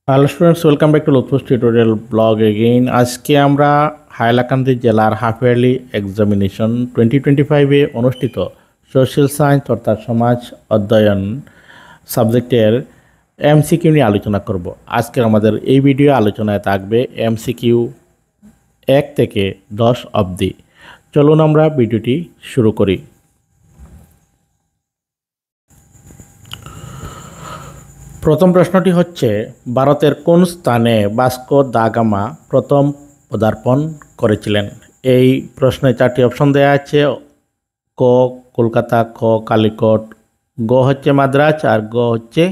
Hello students, welcome back to Lutfu's tutorial blog again. আজকে আমরা হাইলাকান্দি জেলার হাফ ইয়ারলি এক্সামিনেশন 2025-এ অনুষ্ঠিত সোশ্যাল সায়েন্স অর্থাৎ সমাজ অধ্যয়ন সাবজেক্টের এমসিকিউ নিয়ে আলোচনা করব। আজকের আমাদের এই ভিডিও আলোচনায় থাকবে এমসিকিউ 1 থেকে 10 অবধি। চলুন আমরা ভিডিওটি শুরু করি। প্রথম প্রশ্নটি হচ্ছে, ভারতের কোন স্থানে ভাস্কো দা গামা প্রথম পদার্পণ করেছিলেন? এই প্রশ্নে 4টি অপশন দেওয়া আছে। ক কলকাতা, খ কালিকট, গ হচ্ছে মাদ্রাজ আর গ হচ্ছে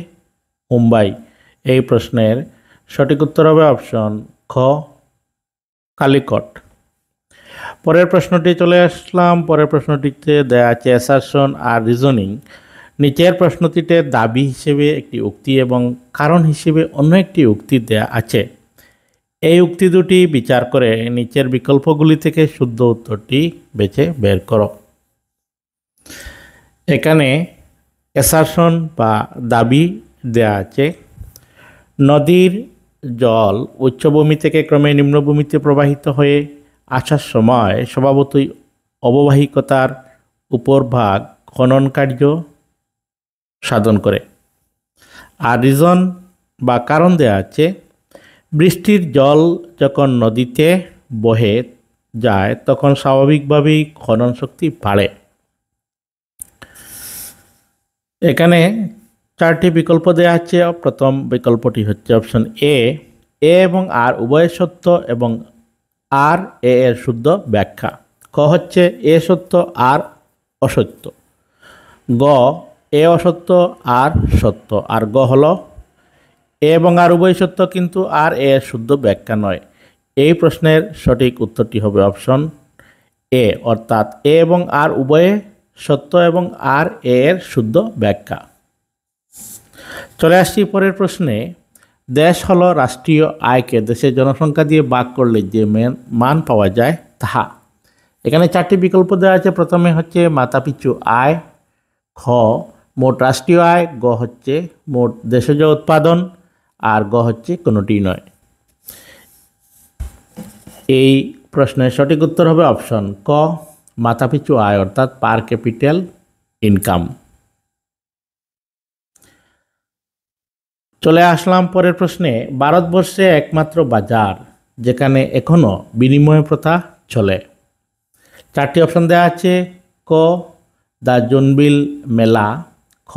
মুম্বাই। এই প্রশ্নের সঠিক উত্তর হবে অপশন খ কালিকট। পরের প্রশ্নটি চলে আসলাম। পরের প্রশ্নটিতে দেওয়া আছে অ্যাসারশন আর রিজনিং। নিচের প্রশ্নটিতে দাবি হিসেবে একটি উক্তি এবং কারণ হিসেবে অন্য একটি উক্তি দেয়া আছে। এই উক্তি দুটি বিচার করে নিচের বিকল্পগুলি থেকে শুদ্ধ উত্তরটি বেছে বের করো। এখানে অ্যাসারশন বা দাবি দেয়া আছে, নদীর জল উচ্চভূমি থেকে ক্রমে নিম্নভূমিতে প্রবাহিত হয়ে আসার সময় স্বভাবতই অববাহিকতার উপরভাগ খনন কার্য সাধন করে। আর রিজন বা কারণ দেওয়া আছে, বৃষ্টির জল যখন নদীতে বহে যায় তখন স্বাভাবিকভাবেই খনন শক্তি বাড়ে। এখানে 4টি বিকল্প দেওয়া আছে। প্রথম বিকল্পটি হচ্ছে অপশন এ এবং আর উভয় সত্য এবং আর এর শুদ্ধ ব্যাখ্যা। ক হচ্ছে এ সত্য আর অসত্য, গ এ অসত্য আর সত্য, আর গ হলো এ এবং আর উভয় সত্য কিন্তু আর এর শুদ্ধ ব্যাখ্যা নয়। এই প্রশ্নের সঠিক উত্তরটি হবে অপশন এ, অর্থাৎ এ এবং আর উভয়ে সত্য এবং আর এর শুদ্ধ ব্যাখ্যা। চলে আসছি পরের প্রশ্নে। দেশ হলো রাষ্ট্রীয় আয়কে দেশের জনসংখ্যা দিয়ে ভাগ করলে যে মান পাওয়া যায় তাহা। এখানে 4টি বিকল্প দেওয়া আছে। প্রথমে হচ্ছে মাথাপিছু আয়, খ মোট রাষ্ট্রীয় আয়, গ হচ্ছে মোট দেশজ উৎপাদন আর গ হচ্ছে কোনোটি নয়। এই প্রশ্নের সঠিক উত্তর হবে অপশন ক মাথাপিছু আয় অর্থাৎ পার ক্যাপিটাল ইনকাম। চলে আসলাম পরের প্রশ্নে। ভারতবর্ষে একমাত্র বাজার যেখানে এখনো বিনিময় প্রথা চলে। 4টি অপশন দেওয়া আছে। ক দ্য জোনবিল মেলা, খ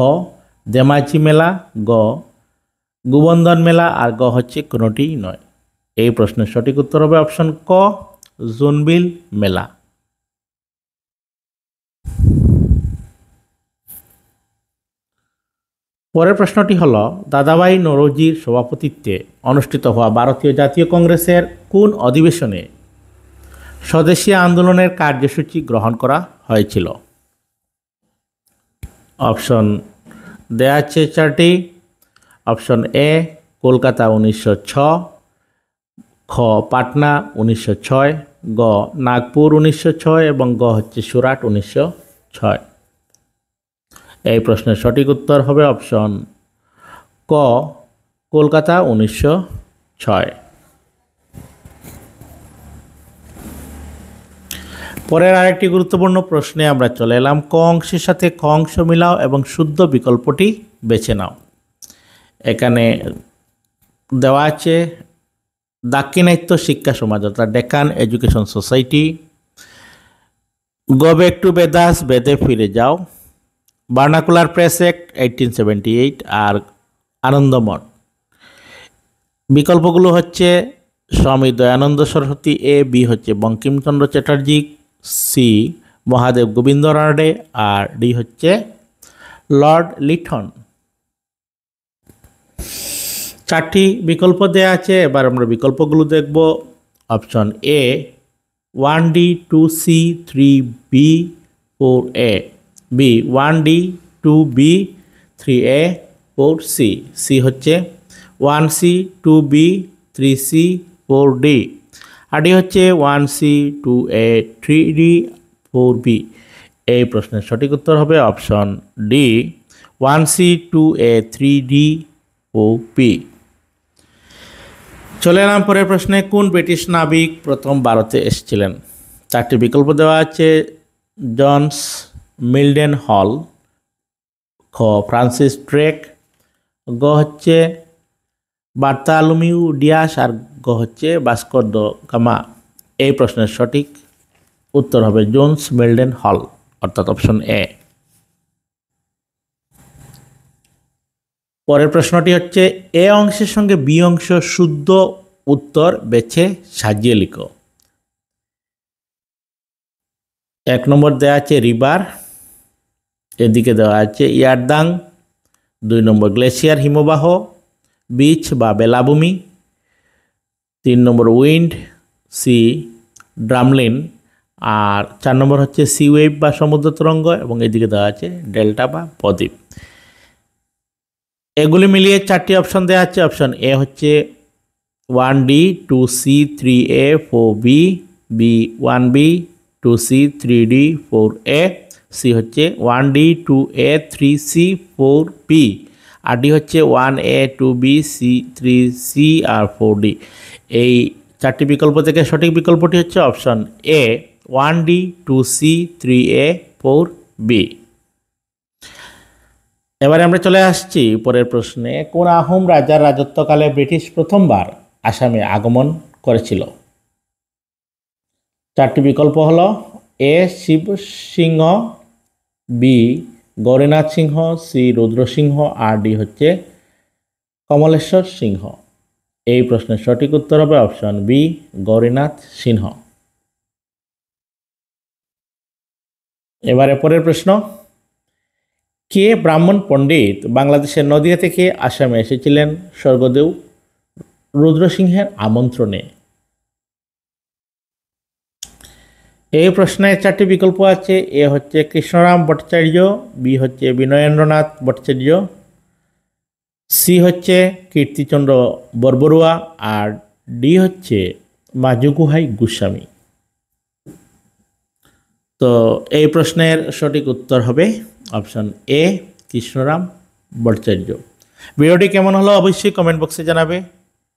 দেমাচি মেলা, গ গোবন্ধন মেলা আর গ হচ্ছে কোনোটি নয়। এই প্রশ্নের সঠিক উত্তর হবে অপশন ক জোনবিল মেলা। পরের প্রশ্নটি হল, দাদাভাই নওরোজির সভাপতিত্বে অনুষ্ঠিত হওয়া ভারতীয় জাতীয় কংগ্রেসের কোন অধিবেশনে স্বদেশী আন্দোলনের কার্যসূচি গ্রহণ করা হয়েছিল? অপশন দেয়া আছে 4টি। অপশন এ কলকাতা 1906, খ পাটনা 1906, গ নাগপুর 1906 এবং গ হচ্ছে সুরাট 1906। এই প্রশ্নের সঠিক উত্তর হবে অপশন ক কলকাতা 1906। পরের আরেকটি গুরুত্বপূর্ণ প্রশ্নে আমরা চলে এলাম। ক অংশের সাথে খ অংশ মিলাও এবং শুদ্ধ বিকল্পটি বেছে নাও। এখানে দেওয়া আছে দাক্ষিণাত্য শিক্ষা সমাজ অর্থাৎ Deccan education society, go back to Vedas বেদে ফিরে যাও, ভার্নাকুলার প্রেস অ্যাক্ট 1878 আর আনন্দমঠ। বিকল্পগুলো হচ্ছে স্বামী দয়ানন্দ সরস্বতী, এ বি হচ্ছে বঙ্কিমচন্দ্র চ্যাটার্জি, সি মহাদেব গোবিন্দ রানডে আর ডি হচ্ছে লর্ড লিটন। 4টি বিকল্প দেওয়া আছে। এবার আমরা বিকল্পগুলো দেখব। Option A 1D 2C 3B 4A, B 1D 2B 3A 4C, C হচ্ছে 1C 2B 3C 4D আর ডি হচ্ছে 1C 2A 3D 4B। এই প্রশ্নের সঠিক উত্তর হবে option D 1C 2A 3D 4B। চলে এলাম পরের প্রশ্নে, কোন ব্রিটিশ নাবিক প্রথম ভারতে এসেছিলেন? চারটি বিকল্প দেওয়া আছে। জনস মিল্ডেন হল, খ ফ্রান্সিস ড্রেক, গ হচ্ছে বার্তালুমিউ ডিয়াস, আর গ হচ্ছে ভাস্কো দ গামা। এই প্রশ্নের সঠিক উত্তর হবে জোন্স মিল্ডেন হল, অর্থাৎ অপশন এ। পরের প্রশ্নটি হচ্ছে, এ অংশের সঙ্গে বি অংশ শুদ্ধ উত্তর বেছে সাজিয়ে লিখো। 1 নম্বর দেওয়া আছে রিভার, এদিকে দেওয়া আছে ইয়ারদাং। 2 নম্বর গ্লেশিয়ার হিমবাহ, বিচ বা বেলাভূমি। 3 নম্বর উইন্ড, সি ড্রামলিন। আর 4 নম্বর হচ্ছে সি ওয়েভ বা সমুদ্র তরঙ্গ, এবং এদিকে দেওয়া আছে ডেল্টা বা বদ্বীপ। এগুলি মিলিয়ে 4টি অপশন দেওয়া আছে। অপশন এ হচ্ছে 1D, 2C, 3A, 4B, B 1B, 2C, 3D, 4A, C হচ্ছে 1D, 2A, 3C, 4B, আর ডি হচ্ছে 1A, 2B, সি 3C আর 4D। এই 4টি বিকল্প থেকে সঠিক বিকল্পটি হচ্ছে option A 1D, 2C, 3A, 4B। এবারে আমরা চলে আসছি পরের প্রশ্নে, কোন আহোম রাজার রাজত্বকালে ব্রিটিশ প্রথমবার আসামে আগমন করেছিল? 4টি বিকল্প হলো এ শিব সিংহ, বি গৌরীনাথ সিংহ, সি রুদ্র সিংহ, আর ডি হচ্ছে কমলেশ্বর সিংহ। এই প্রশ্নের সঠিক উত্তর হবে অপশন বি গৌরীনাথ সিংহ। এবারে পরের প্রশ্ন, কে ব্রাহ্মণ পণ্ডিত বাংলাদেশের নদিয়া থেকে আসামে এসেছিলেন স্বর্গদেউ রুদ্রসিংহের আমন্ত্রণে? এই প্রশ্নে 4টি বিকল্প আছে। এ হচ্ছে কৃষ্ণরাম ভট্টাচার্য, বি হচ্ছে বিনয়েন্দ্রনাথ ভট্টাচার্য, সি হচ্ছে কীর্তিচন্দ্র বরবরুয়া, আর ডি হচ্ছে মাজুগুহাই গোস্বামী। তো এই প্রশ্নের সঠিক উত্তর হবে অপশন এ কৃষ্ণরাম ভট্টাচার্য। ভিডিওটি কেমন হলো অবশ্যই কমেন্ট বক্সে জানাবে।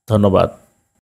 ধন্যবাদ।